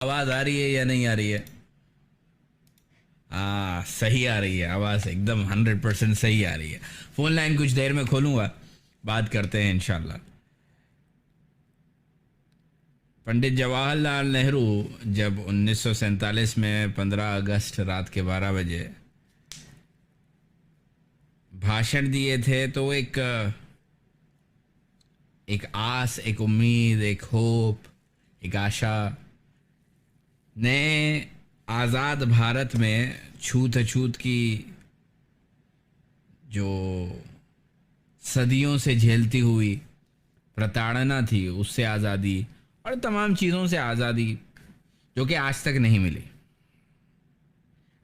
आवाज आ रही है या नहीं आ रही है? सही आ रही है आवाज, एकदम 100% सही आ रही है। फोन लाइन कुछ देर में खोलूंगा, बात करते हैं इंशाल्लाह। पंडित जवाहरलाल नेहरू जब 1947 में 15 अगस्त रात के 12 बजे भाषण दिए थे, तो एक आस, एक उम्मीद, एक होप, एक आशा नए आज़ाद भारत में छूत अछूत की जो सदियों से झेलती हुई प्रताड़ना थी, उससे आज़ादी और तमाम चीज़ों से आज़ादी जो कि आज तक नहीं मिली।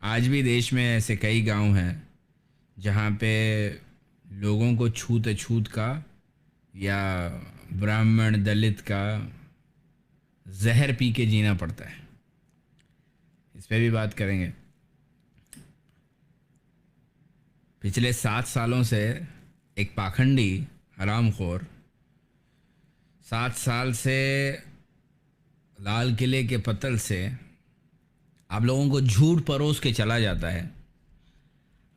आज भी देश में ऐसे कई गांव हैं जहां पे लोगों को छूत अछूत का या ब्राह्मण दलित का जहर पी के जीना पड़ता है। इस पे भी बात करेंगे। पिछले 7 सालों से एक पाखंडी हरामखोर 7 साल से लाल किले के पतल से आप लोगों को झूठ परोस के चला जाता है।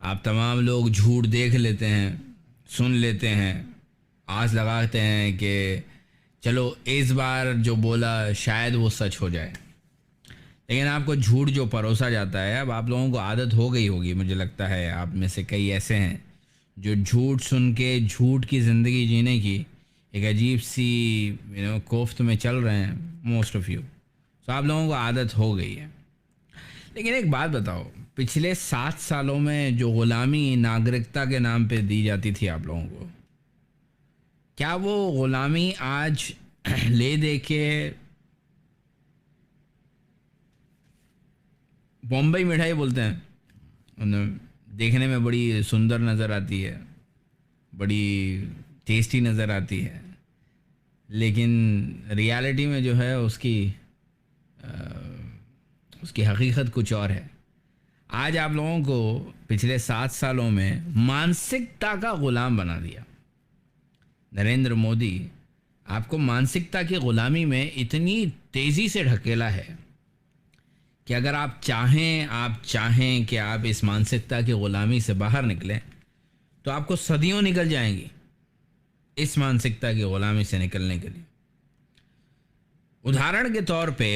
आप तमाम लोग झूठ देख लेते हैं, सुन लेते हैं, आस लगाते हैं कि चलो इस बार जो बोला शायद वो सच हो जाए। लेकिन आपको झूठ जो परोसा जाता है, अब आप लोगों को आदत हो गई होगी, मुझे लगता है आप में से कई ऐसे हैं जो झूठ सुन के झूठ की ज़िंदगी जीने की एक अजीब सी कोफ्त में चल रहे हैं, मोस्ट ऑफ़ यू। तो आप लोगों को आदत हो गई है। लेकिन एक बात बताओ, पिछले 7 सालों में जो ग़ुलामी नागरिकता के नाम पे दी जाती थी आप लोगों को, क्या वो ग़ुलामी आज ले दे के बॉम्बई मिठाई बोलते हैं, देखने में बड़ी सुंदर नज़र आती है, बड़ी टेस्टी नज़र आती है, लेकिन रियलिटी में जो है उसकी हकीकत कुछ और है। आज आप लोगों को पिछले 7 सालों में मानसिकता का ग़ुलाम बना दिया। नरेंद्र मोदी आपको मानसिकता की ग़ुलामी में इतनी तेज़ी से ढकेला है कि अगर आप चाहें कि आप इस मानसिकता की ग़ुलामी से बाहर निकलें, तो आपको सदियों निकल जाएंगी इस मानसिकता की ग़ुलामी से निकलने के लिए। उदाहरण के तौर पे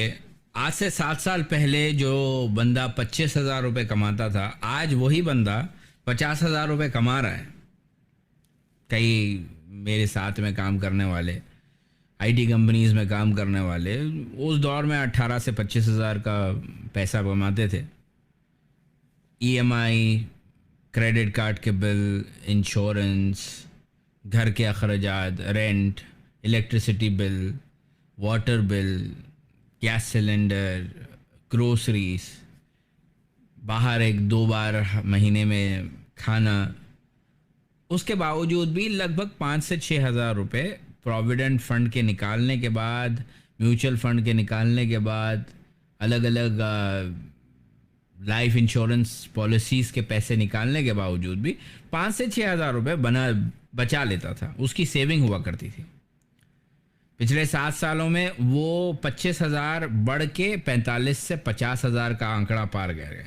आज से 7 साल पहले जो बंदा 25,000 रुपये कमाता था, आज वही बंदा 50,000 रुपये कमा रहा है। कई मेरे साथ में काम करने वाले, आईटी कंपनीज़ में काम करने वाले, उस दौर में 18 से 25,000 का पैसा कमाते थे। ईएमआई, क्रेडिट कार्ड के बिल, इंश्योरेंस, घर के अखराजात, rent, electricity bill, water bill, gas cylinder, groceries, बाहर 1-2 बार महीने में खाना, उसके बावजूद भी लगभग 5 से 6 हज़ार रुपये प्रोविडेंट फंड के निकालने के बाद, म्यूचुअल फंड के निकालने के बाद, अलग अलग लाइफ इंश्योरेंस पॉलिसीज़ के पैसे निकालने के बावजूद भी 5 से 6 हज़ार रुपये बचा लेता था। उसकी सेविंग हुआ करती थी। पिछले 7 सालों में वो 25,000 बढ़ के 45 से 50,000 का आंकड़ा पार गए।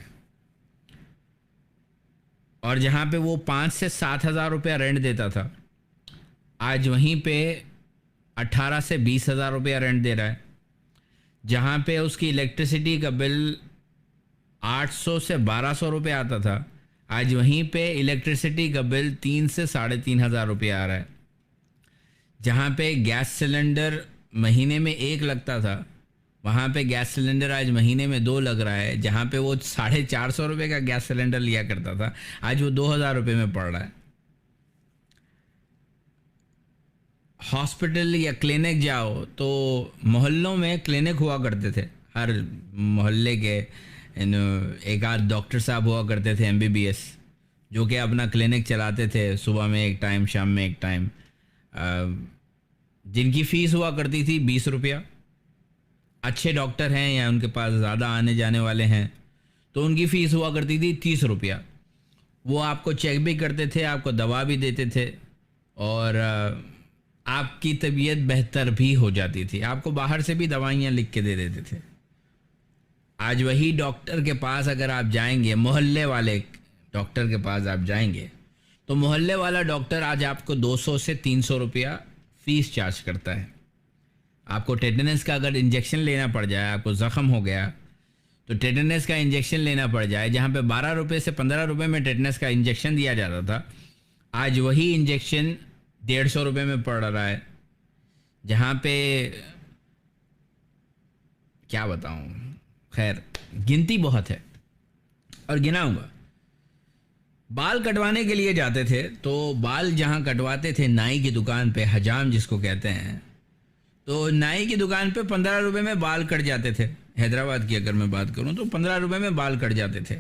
और जहाँ पे वो 5 से 7 हज़ार रुपया रेंट देता था, आज वहीं पे 18 से 20 हज़ार रुपया रेंट दे रहा है। जहाँ पे उसकी इलेक्ट्रिसिटी का बिल 800 से 1200 रुपये आता था, आज वहीं पे इलेक्ट्रिसिटी का बिल 3 से 3,500 रुपया आ रहा है। जहाँ पे गैस सिलेंडर महीने में 1 लगता था, वहाँ पे गैस सिलेंडर आज महीने में 2 लग रहा है। जहाँ पे वो 450 रुपये का गैस सिलेंडर लिया करता था, आज वो 2,000 रुपये में पड़ रहा है। हॉस्पिटल या क्लिनिक जाओ तो मोहल्लों में क्लिनिक हुआ करते थे, हर मोहल्ले के एक आध डॉक्टर साहब हुआ करते थे एमबीबीएस, जो कि अपना क्लिनिक चलाते थे, सुबह में एक टाइम, शाम में एक टाइम, जिनकी फ़ीस हुआ करती थी 20 रुपया। अच्छे डॉक्टर हैं या उनके पास ज़्यादा आने जाने वाले हैं तो उनकी फ़ीस हुआ करती थी 30 रुपया। वो आपको चेक भी करते थे, आपको दवा भी देते थे और आपकी तबीयत बेहतर भी हो जाती थी। आपको बाहर से भी दवाइयाँ लिख के दे देते थे। आज वही डॉक्टर के पास अगर आप जाएंगे, मोहल्ले वाले डॉक्टर के पास आप जाएंगे, तो मोहल्ले वाला डॉक्टर आज आपको 200 से 300 रुपया फीस चार्ज करता है। आपको टेटनस का अगर इंजेक्शन लेना पड़ जाए, आपको ज़ख़म हो गया तो टेटनस का इंजेक्शन लेना पड़ जाए, जहाँ पे 12 रुपये से 15 रुपये में टेटनस का इंजेक्शन दिया जाता था, आज वही इंजेक्शन 150 रुपये में पड़ रहा है। जहाँ पे क्या बताऊँ, खैर गिनती बहुत है और गिनाऊंगा। बाल कटवाने के लिए जाते थे तो बाल जहाँ कटवाते थे नाई की दुकान पे, हजाम जिसको कहते हैं, तो नाई की दुकान पे 15 रुपये में बाल कट जाते थे। हैदराबाद की अगर मैं बात करूँ तो 15 रुपये में बाल कट जाते थे।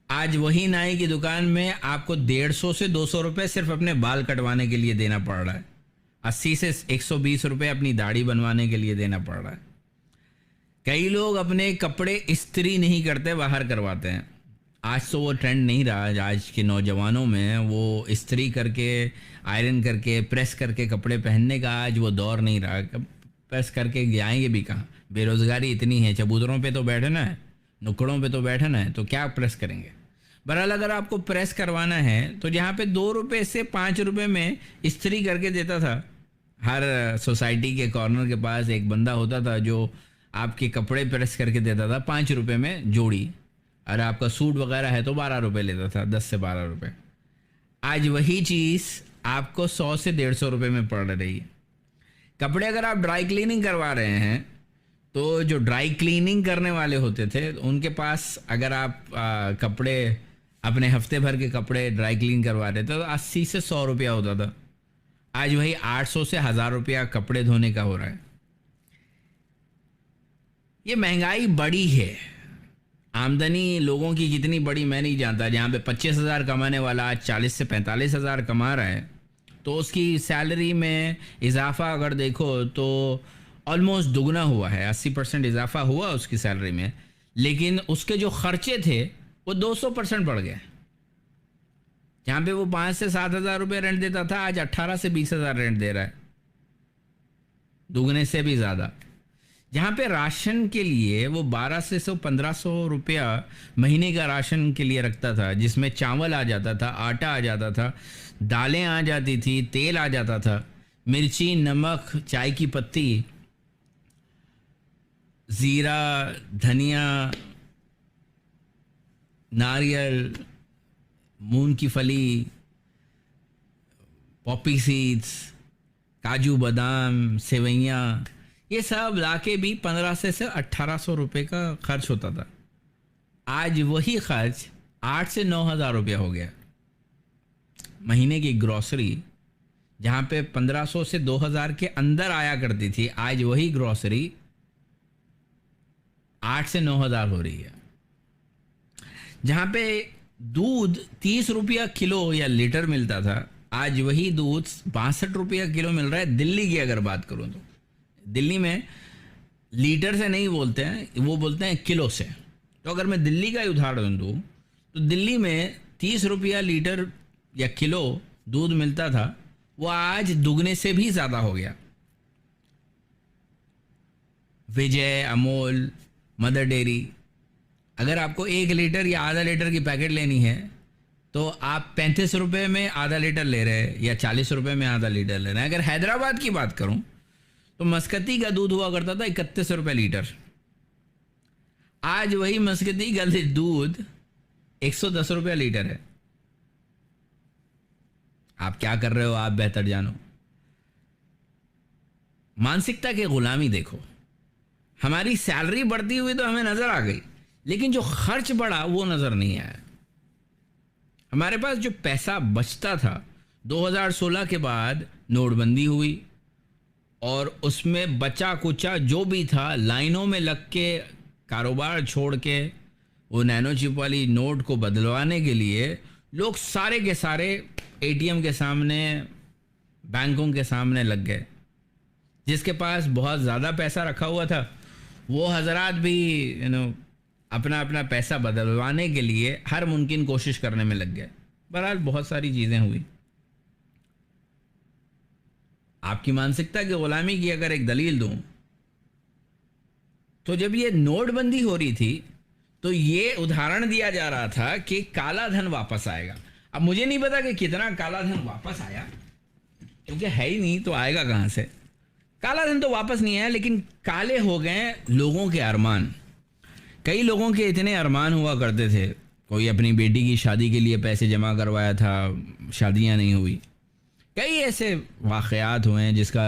आज वही नाई की दुकान में आपको 150 से 200 रुपये सिर्फ अपने बाल कटवाने के लिए देना पड़ रहा है। 80 से 120 रुपये अपनी दाढ़ी बनवाने के लिए देना पड़ रहा है। कई लोग अपने कपड़े इस्त्री नहीं करते, बाहर करवाते हैं। आज तो वो ट्रेंड नहीं रहा। आज के नौजवानों में वो इस्त्री करके, आयरन करके, प्रेस करके कपड़े पहनने का आज वो दौर नहीं रहा। प्रेस करके जाएंगे भी कहाँ? बेरोज़गारी इतनी है, चबूतरों पे तो बैठना है, नुक्कड़ों पे तो बैठना है, तो क्या प्रेस करेंगे? बहरहाल अगर आपको प्रेस करवाना है तो जहाँ पे 2 रुपये से 5 रुपये में इस्त्री करके देता था, हर सोसाइटी के कॉर्नर के पास एक बंदा होता था जो आपके कपड़े प्रेस करके देता था 5 रुपये में जोड़ी। अरे आपका सूट वगैरह है तो 12 रुपये लेता था, 10 से 12 रुपये। आज वही चीज़ आपको 100 से 150 रुपये में पड़ रही है। कपड़े अगर आप ड्राई क्लीनिंग करवा रहे हैं तो जो ड्राई क्लीनिंग करने वाले होते थे उनके पास अगर आप कपड़े, अपने हफ्ते भर के कपड़े ड्राई क्लीन करवा रहे थे तो 80 से 100 रुपया होता था। आज वही 800 से 1000 रुपया कपड़े धोने का हो रहा है। ये महंगाई बड़ी है। आमदनी लोगों की जितनी बड़ी मैं नहीं जानता। जहाँ पे 25,000 कमाने वाला आज 40 से 45,000 कमा रहा है, तो उसकी सैलरी में इजाफा अगर देखो तो ऑलमोस्ट दुगना हुआ है, 80% इजाफा हुआ उसकी सैलरी में। लेकिन उसके जो खर्चे थे वो 200% बढ़ गए। जहाँ पे वो 5 से 7,000 रुपये रेंट देता था, आज 18 से 20,000 रेंट दे रहा है, दुगने से भी ज़्यादा। जहाँ पे राशन के लिए वो 1200 से 1500 रुपया महीने का राशन के लिए रखता था, जिसमें चावल आ जाता था, आटा आ जाता था, दालें आ जाती थी, तेल आ जाता था, मिर्ची, नमक, चाय की पत्ती, ज़ीरा, धनिया, नारियल, मूंग की फली, पॉपी सीड्स, काजू बादाम, सेवइयाँ, ये सब लाके भी 1500 से 1800 रुपये का खर्च होता था। आज वही खर्च 8 से 9,000 रुपया हो गया। महीने की ग्रॉसरी जहाँ पे 1500 से 2000 के अंदर आया करती थी, आज वही ग्रॉसरी 8 से 9,000 हो रही है। जहाँ पे दूध 30 रुपया किलो या लीटर मिलता था, आज वही दूध 62 रुपया किलो मिल रहा है। दिल्ली की अगर बात करूँ तो दिल्ली में लीटर से नहीं बोलते हैं, वो बोलते हैं किलो से। तो अगर मैं दिल्ली का ही उदाहरण दूँ तो दिल्ली में 30 रुपया लीटर या किलो दूध मिलता था, वो आज दुगने से भी ज़्यादा हो गया। विजय, अमूल, मदर डेयरी, अगर आपको 1 लीटर या आधा लीटर की पैकेट लेनी है तो आप 35 रुपये में आधा लीटर ले रहे हैं या 40 रुपये में आधा लीटर ले रहे हैं। अगर हैदराबाद की बात करूं तो मस्कती का दूध हुआ करता था 31 रुपये लीटर। आज वही मस्कती का दूध 110 रुपये लीटर है। आप क्या कर रहे हो आप बेहतर जानो। मानसिकता की गुलामी देखो। हमारी सैलरी बढ़ती हुई तो हमें नजर आ गई, लेकिन जो खर्च बढ़ा वो नजर नहीं आया। हमारे पास जो पैसा बचता था, 2016 के बाद नोटबंदी हुई और उसमें बचा कुचा जो भी था लाइनों में लग के कारोबार छोड़ के वो नैनो चिप वाली नोट को बदलवाने के लिए लोग सारे के सारे एटीएम के सामने, बैंकों के सामने लग गए। जिसके पास बहुत ज़्यादा पैसा रखा हुआ था वो हजरात भी अपना अपना पैसा बदलवाने के लिए हर मुमकिन कोशिश करने में लग गए। बहरहाल बहुत सारी चीज़ें हुई। आपकी मानसिकता की गुलामी की अगर एक दलील दूं तो जब ये नोटबंदी हो रही थी तो ये उदाहरण दिया जा रहा था कि काला धन वापस आएगा। अब मुझे नहीं पता कि कितना काला धन वापस आया, क्योंकि है ही नहीं तो आएगा कहाँ से। काला धन तो वापस नहीं आया, लेकिन काले हो गए लोगों के अरमान। कई लोगों के इतने अरमान हुआ करते थे, कोई अपनी बेटी की शादी के लिए पैसे जमा करवाया था, शादियां नहीं हुई। कई ऐसे वाक़यात हुए हैं जिसका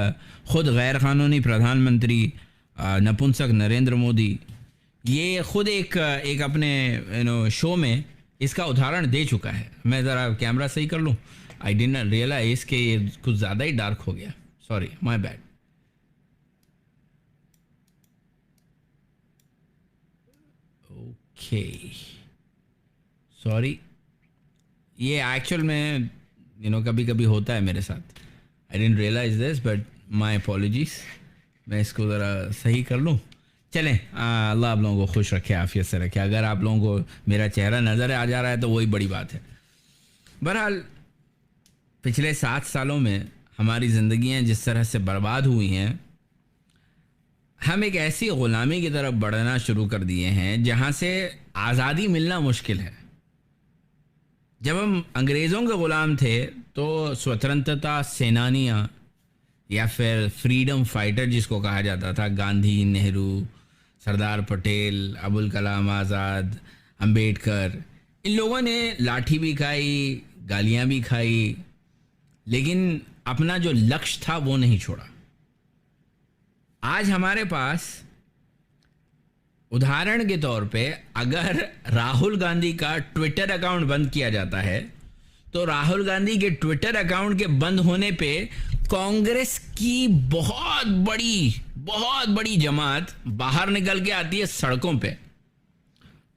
खुद गैर कानूनी प्रधानमंत्री नपुंसक नरेंद्र मोदी ये खुद एक अपने शो में इसका उदाहरण दे चुका है। मैं ज़रा कैमरा सही कर लूँ। आई डिडंट रियलाइज कि ये कुछ ज़्यादा ही डार्क हो गया, sorry, my bad. Okay, sorry, ये एक्चुअल में कभी कभी होता है मेरे साथ। I didn't realise this, but my apologies. मैं इसको ज़रा सही कर लूँ। चलें, अल्लाह आप लोगों को खुश रखे, आफियत से रखे। अगर आप लोगों को मेरा चेहरा नज़र आ जा रहा है तो वही बड़ी बात है। बहरहाल पिछले 7 सालों में हमारी ज़िंदगियाँ जिस तरह से बर्बाद हुई हैं, हम एक ऐसी ग़ुलामी की तरफ बढ़ना शुरू कर दिए हैं जहाँ से आज़ादी मिलना मुश्किल है। जब हम अंग्रेज़ों के ग़ुलाम थे तो स्वतंत्रता सेनानियाँ या फिर फ्रीडम फाइटर जिसको कहा जाता था, गांधी, नेहरू, सरदार पटेल, अबुल कलाम आज़ाद, अंबेडकर, इन लोगों ने लाठी भी खाई, गालियाँ भी खाई, लेकिन अपना जो लक्ष्य था वो नहीं छोड़ा। आज हमारे पास उदाहरण के तौर पे अगर राहुल गांधी का ट्विटर अकाउंट बंद किया जाता है तो राहुल गांधी के ट्विटर अकाउंट के बंद होने पे कांग्रेस की बहुत बड़ी जमात बाहर निकल के आती है सड़कों पे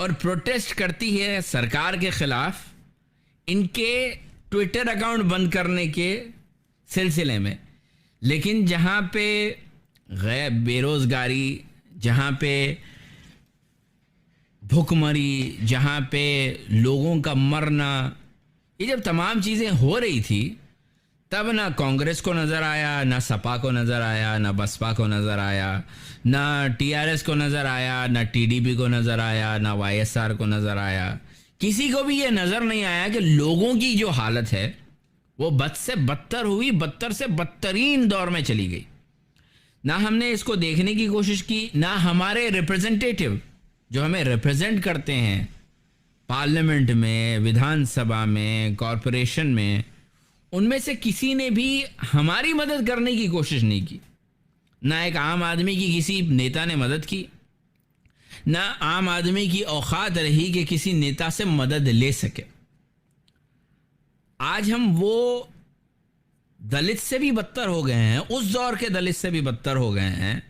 और प्रोटेस्ट करती है सरकार के खिलाफ इनके ट्विटर अकाउंट बंद करने के सिलसिले में। लेकिन जहाँ पे गैर बेरोज़गारी, जहाँ पे भुखमरी, जहाँ पे लोगों का मरना, ये जब तमाम चीज़ें हो रही थी तब ना कांग्रेस को नज़र आया, ना सपा को नज़र आया, ना बसपा को नज़र आया, ना टीआरएस को नज़र आया, ना टीडीपी को नज़र आया, ना वाईएसआर को नज़र आया। किसी को भी ये नज़र नहीं आया कि लोगों की जो हालत है वो बद से बदतर हुई, बदतर से बदतरीन दौर में चली गई। ना हमने इसको देखने की कोशिश की, ना हमारे रिप्रेजेंटेटिव जो हमें रिप्रेजेंट करते हैं पार्लियामेंट में, विधानसभा में, कॉरपोरेशन में, उनमें से किसी ने भी हमारी मदद करने की कोशिश नहीं की। ना एक आम आदमी की किसी नेता ने मदद की, ना आम आदमी की औकात रही कि किसी नेता से मदद ले सके। आज हम वो दलित से भी बदतर हो गए हैं, उस दौर के दलित से भी बदतर हो गए हैं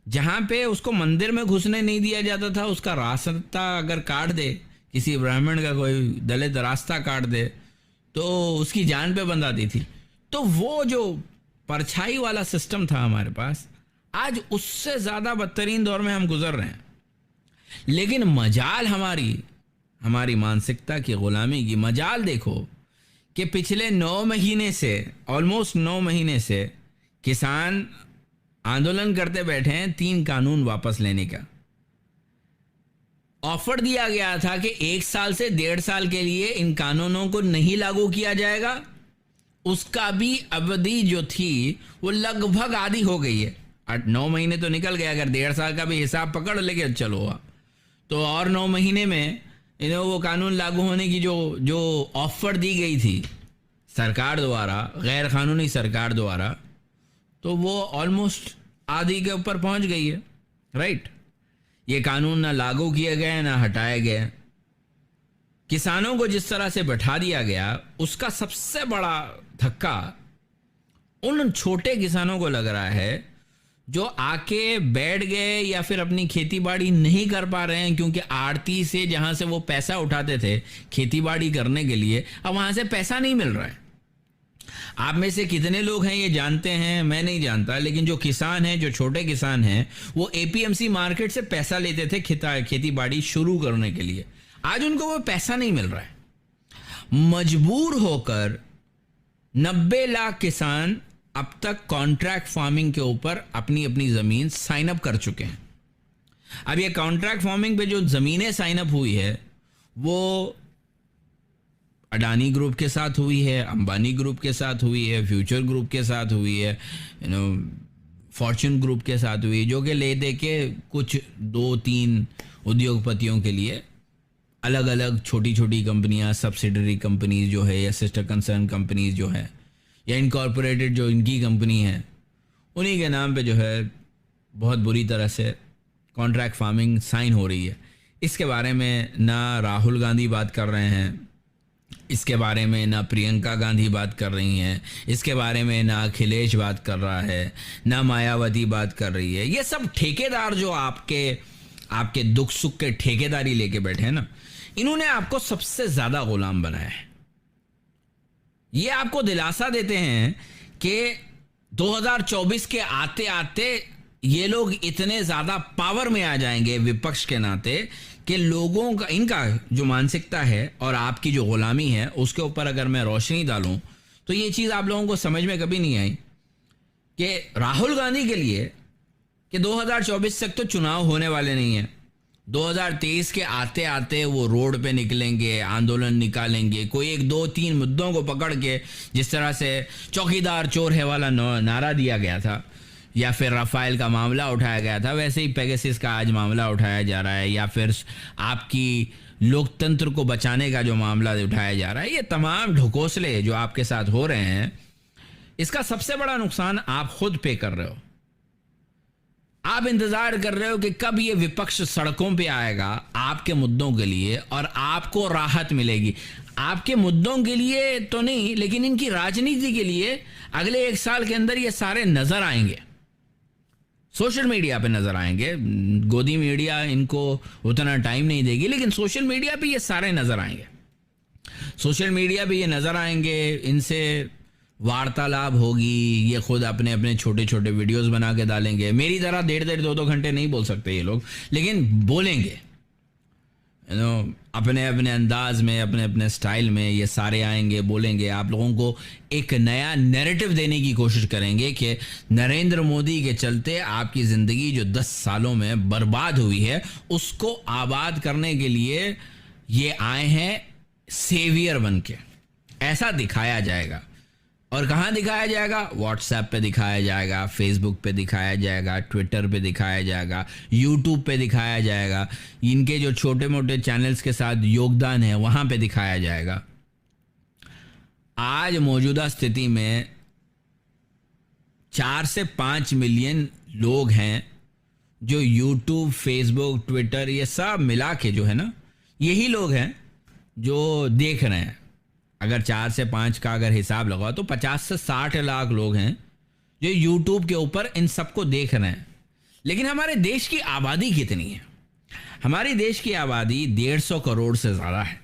जहाँ पे उसको मंदिर में घुसने नहीं दिया जाता था। उसका रास्ता अगर काट दे, किसी ब्राह्मण का कोई दलित रास्ता काट दे तो उसकी जान पे बंद आती थी। तो वो जो परछाई वाला सिस्टम था हमारे पास, आज उससे ज़्यादा बदतरीन दौर में हम गुजर रहे हैं। लेकिन मजाल हमारी मानसिकता की ग़ुलामी की मजाल देखो कि पिछले 9 महीने से, ऑलमोस्ट 9 महीने से किसान आंदोलन करते बैठे हैं 3 कानून वापस लेने का। ऑफर दिया गया था कि 1 साल से 1.5 साल के लिए इन कानूनों को नहीं लागू किया जाएगा। उसका भी अवधि जो थी वो लगभग आधी हो गई है। 8-9 महीने तो निकल गया, अगर 1.5 साल का भी हिसाब पकड़ लेके चलो तो और 9 महीने में वो कानून लागू होने की जो ऑफर दी गई थी सरकार द्वारा, गैर कानूनी सरकार द्वारा, तो वो ऑलमोस्ट आधी के ऊपर पहुंच गई है। राइट, ये कानून ना लागू किए गए ना हटाए गए। किसानों को जिस तरह से बैठा दिया गया, उसका सबसे बड़ा धक्का उन छोटे किसानों को लग रहा है जो आके बैठ गए या फिर अपनी खेती बाड़ी नहीं कर पा रहे हैं, क्योंकि आड़ती से जहां से वो पैसा उठाते थे खेती बाड़ी करने के लिए, अब वहां से पैसा नहीं मिल रहा है। आप में से कितने लोग हैं ये जानते हैं, मैं नहीं जानता, लेकिन जो किसान हैं, जो छोटे किसान हैं, वो एपीएमसी मार्केट से पैसा लेते थे खेती बाड़ी शुरू करने के लिए। आज उनको वो पैसा नहीं मिल रहा है। मजबूर होकर 90 लाख किसान अब तक कॉन्ट्रैक्ट फार्मिंग के ऊपर अपनी अपनी ज़मीन साइन अप कर चुके हैं। अब ये कॉन्ट्रैक्ट फार्मिंग पे जो ज़मीनें साइन अप हुई है वो अडानी ग्रुप के साथ हुई है, अंबानी ग्रुप के साथ हुई है, फ्यूचर ग्रुप के साथ हुई है, फॉर्च्यून ग्रुप के साथ हुई, जो कि ले दे के कुछ 2-3 उद्योगपतियों के लिए अलग अलग छोटी छोटी कंपनियां, सब्सिडरी कंपनीज जो है या सिस्टर कंसर्न कंपनीज जो है या इनकॉर्पोरेटेड जो इनकी कंपनी है, उन्हीं के नाम पे जो है बहुत बुरी तरह से कॉन्ट्रैक्ट फार्मिंग साइन हो रही है। इसके बारे में ना राहुल गांधी बात कर रहे हैं, इसके बारे में ना प्रियंका गांधी बात कर रही हैं, इसके बारे में ना अखिलेश बात कर रहा है, ना मायावती बात कर रही है। ये सब ठेकेदार जो आपके दुख सुख के ठेकेदारी लेके बैठे हैं ना, इन्होंने आपको सबसे ज्यादा गुलाम बनाया है। ये आपको दिलासा देते हैं कि 2024 के आते आते ये लोग इतने ज्यादा पावर में आ जाएंगे विपक्ष के नाते कि लोगों का, इनका जो मानसिकता है और आपकी जो गुलामी है उसके ऊपर अगर मैं रोशनी डालूं तो ये चीज़ आप लोगों को समझ में कभी नहीं आई कि राहुल गांधी के लिए कि 2024 तक तो चुनाव होने वाले नहीं है, 2023 के आते आते वो रोड पे निकलेंगे, आंदोलन निकालेंगे, कोई 1-2-3 मुद्दों को पकड़ के, जिस तरह से चौकीदार चोर है वाला नारा दिया गया था या फिर राफेल का मामला उठाया गया था, वैसे ही पेगासस का आज मामला उठाया जा रहा है, या फिर आपकी लोकतंत्र को बचाने का जो मामला उठाया जा रहा है। ये तमाम ढकोसले जो आपके साथ हो रहे हैं, इसका सबसे बड़ा नुकसान आप खुद पे कर रहे हो। आप इंतजार कर रहे हो कि कब ये विपक्ष सड़कों पे आएगा आपके मुद्दों के लिए और आपको राहत मिलेगी। आपके मुद्दों के लिए तो नहीं, लेकिन इनकी राजनीति के लिए अगले 1 साल के अंदर ये सारे नजर आएंगे, सोशल मीडिया पे नजर आएंगे। गोदी मीडिया इनको उतना टाइम नहीं देगी, लेकिन सोशल मीडिया पे ये सारे नजर आएंगे। सोशल मीडिया पे ये नजर आएंगे, इनसे वार्तालाप होगी, ये खुद अपने अपने छोटे छोटे वीडियोस बना के डालेंगे। मेरी तरह 1.5 2 घंटे नहीं बोल सकते ये लोग, लेकिन बोलेंगे अपने अपने अंदाज में, अपने अपने स्टाइल में। ये सारे आएंगे, बोलेंगे, आप लोगों को एक नया नैरेटिव देने की कोशिश करेंगे कि नरेंद्र मोदी के चलते आपकी ज़िंदगी जो 10 सालों में बर्बाद हुई है उसको आबाद करने के लिए ये आए हैं सेवियर बन के। ऐसा दिखाया जाएगा। और कहाँ दिखाया जाएगा? व्हाट्सएप पे दिखाया जाएगा, फेसबुक पे दिखाया जाएगा, ट्विटर पे दिखाया जाएगा, यूट्यूब पे दिखाया जाएगा, इनके जो छोटे मोटे चैनल्स के साथ योगदान है वहाँ पे दिखाया जाएगा। आज मौजूदा स्थिति में 4 से 5 मिलियन लोग हैं जो यूट्यूब, फेसबुक, ट्विटर ये सब मिला के जो है ना, यही लोग हैं जो देख रहे हैं। अगर 4 से 5 का अगर हिसाब लगाओ तो 50 से 60 लाख लोग हैं जो यूट्यूब के ऊपर इन सबको देख रहे हैं। लेकिन हमारे देश की आबादी कितनी है? हमारे देश की आबादी 150 करोड़ से ज़्यादा है।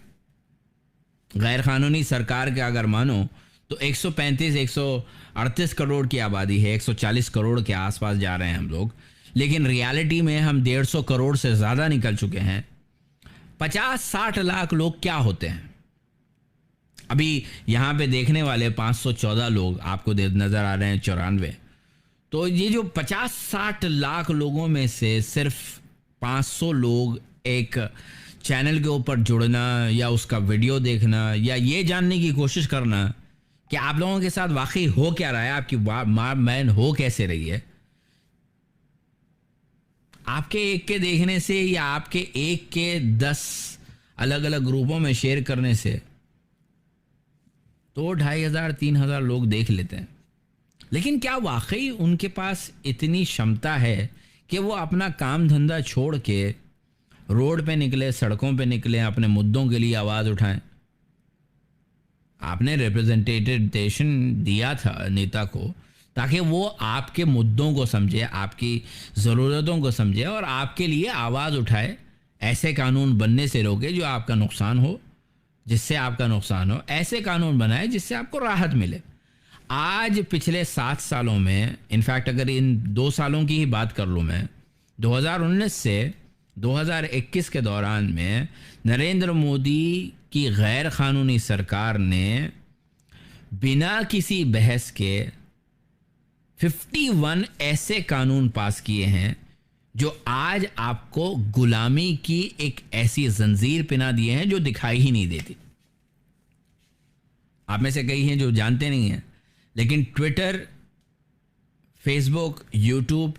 गैर कानूनी सरकार के अगर मानो तो 138 करोड़ की आबादी है, 140 करोड़ के आसपास जा रहे हैं हम लोग, लेकिन रियलिटी में हम 150 करोड़ से ज़्यादा निकल चुके हैं। 50-60 लाख लोग क्या होते हैं? अभी यहाँ पे देखने वाले 514 लोग आपको नज़र आ रहे हैं, 94। तो ये जो 50-60 लाख लोगों में से सिर्फ 500 लोग एक चैनल के ऊपर जुड़ना या उसका वीडियो देखना या ये जानने की कोशिश करना कि आप लोगों के साथ वाकई हो क्या रहा है, आपकी मार मैन हो कैसे रही है, आपके एक के देखने से या आपके एक के 10 अलग अलग ग्रुपों में शेयर करने से तो 2500-3000 लोग देख लेते हैं। लेकिन क्या वाकई उनके पास इतनी क्षमता है कि वो अपना काम धंधा छोड़ के रोड पे निकले, सड़कों पे निकले, अपने मुद्दों के लिए आवाज़ उठाएं? आपने रिप्रेजेंटेशन दिया था नेता को ताकि वो आपके मुद्दों को समझे, आपकी ज़रूरतों को समझे और आपके लिए आवाज़ उठाए। ऐसे कानून बनने से रोके जो आपका नुकसान हो, जिससे आपका नुकसान हो। ऐसे कानून बनाए जिससे आपको राहत मिले। आज पिछले 7 सालों में, इनफैक्ट अगर इन 2 सालों की ही बात कर लूँ मैं, 2019 से 2021 के दौरान में नरेंद्र मोदी की गैर कानूनी सरकार ने बिना किसी बहस के 51 ऐसे कानून पास किए हैं जो आज आपको गुलामी की एक ऐसी जंजीर पिना दिए हैं जो दिखाई ही नहीं देती। आप में से कई हैं जो जानते नहीं हैं, लेकिन ट्विटर, फेसबुक, यूट्यूब,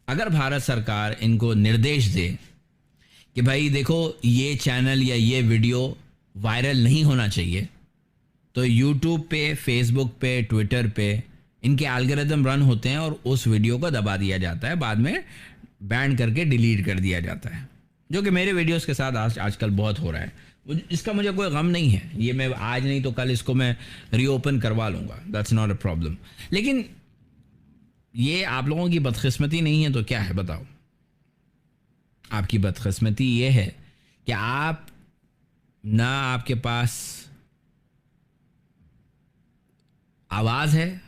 अगर भारत सरकार इनको निर्देश दे कि भाई देखो ये चैनल या ये वीडियो वायरल नहीं होना चाहिए, तो यूट्यूब पे, फेसबुक पे, ट्विटर पे इनके एल्गोरिदम रन होते हैं और उस वीडियो को दबा दिया जाता है, बाद में बैन करके डिलीट कर दिया जाता है, जो कि मेरे वीडियोस के साथ आजकल बहुत हो रहा है। इसका मुझे कोई गम नहीं है, ये मैं आज नहीं तो कल इसको मैं रीओपन करवा लूँगा, दैट्स नॉट अ प्रॉब्लम। लेकिन ये आप लोगों की बदकिस्मती नहीं है तो क्या है बताओ? आपकी बदकिस्मती ये है कि आप ना आपके पास आवाज़ है,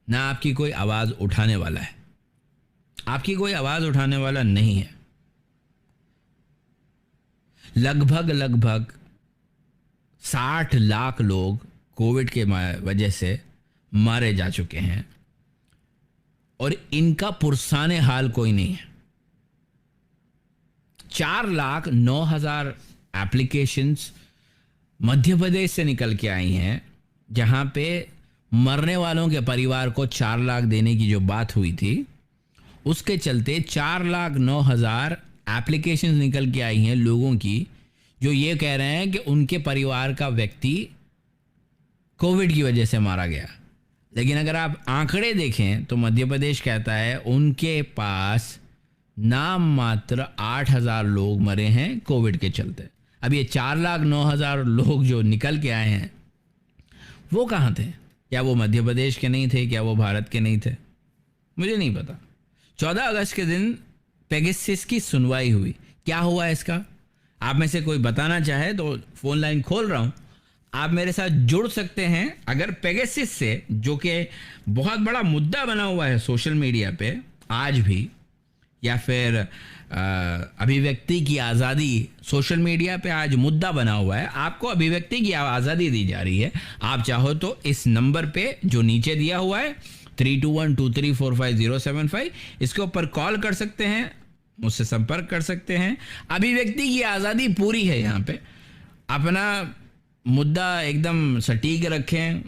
ना आपकी कोई आवाज़ उठाने वाला है। आपकी कोई आवाज़ उठाने वाला नहीं है। लगभग 60 लाख लोग कोविड के वजह से मारे जा चुके हैं और इनका पुरसाने हाल कोई नहीं है। 4,09,000 एप्लीकेशंस मध्य प्रदेश से निकल के आई हैं, जहां पे मरने वालों के परिवार को 4 लाख देने की जो बात हुई थी, उसके चलते 4,09,000 एप्लीकेशन निकल के आई हैं लोगों की, जो ये कह रहे हैं कि उनके परिवार का व्यक्ति कोविड की वजह से मारा गया। लेकिन अगर आप आंकड़े देखें तो मध्य प्रदेश कहता है उनके पास नाम मात्र 8,000 लोग मरे हैं कोविड के चलते। अब ये 4,09,000 लोग जो निकल के आए हैं वो कहाँ थे? क्या वो मध्य प्रदेश के नहीं थे? क्या वो भारत के नहीं थे? मुझे नहीं पता। 14 अगस्त के दिन पेगासस की सुनवाई हुई। क्या हुआ इसका? आप में से कोई बताना चाहे तो फ़ोन लाइन खोल रहा हूँ, आप मेरे साथ जुड़ सकते हैं। अगर पेगासस से, जो कि बहुत बड़ा मुद्दा बना हुआ है सोशल मीडिया पे आज भी, या फिर अभिव्यक्ति की आज़ादी सोशल मीडिया पे आज मुद्दा बना हुआ है, आपको अभिव्यक्ति की आज़ादी दी जा रही है। आप चाहो तो इस नंबर पे जो नीचे दिया हुआ है 3212345075, इसके ऊपर कॉल कर सकते हैं, मुझसे संपर्क कर सकते हैं। अभिव्यक्ति की आज़ादी पूरी है। यहाँ पे अपना मुद्दा एकदम सटीक रखें,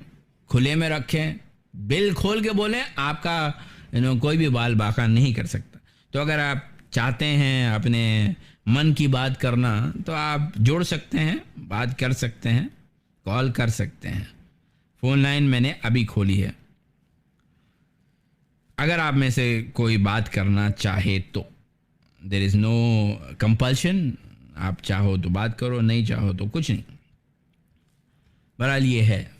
खुले में रखें, बिल खोल के बोलें, आपका कोई भी बाल बाका नहीं कर सकता। तो अगर आप चाहते हैं अपने मन की बात करना तो आप जुड़ सकते हैं, बात कर सकते हैं, कॉल कर सकते हैं। फ़ोन लाइन मैंने अभी खोली है। अगर आप में से कोई बात करना चाहे तो देयर इज़ नो कंपल्शन, आप चाहो तो बात करो, नहीं चाहो तो कुछ नहीं। बहरहाल ये है।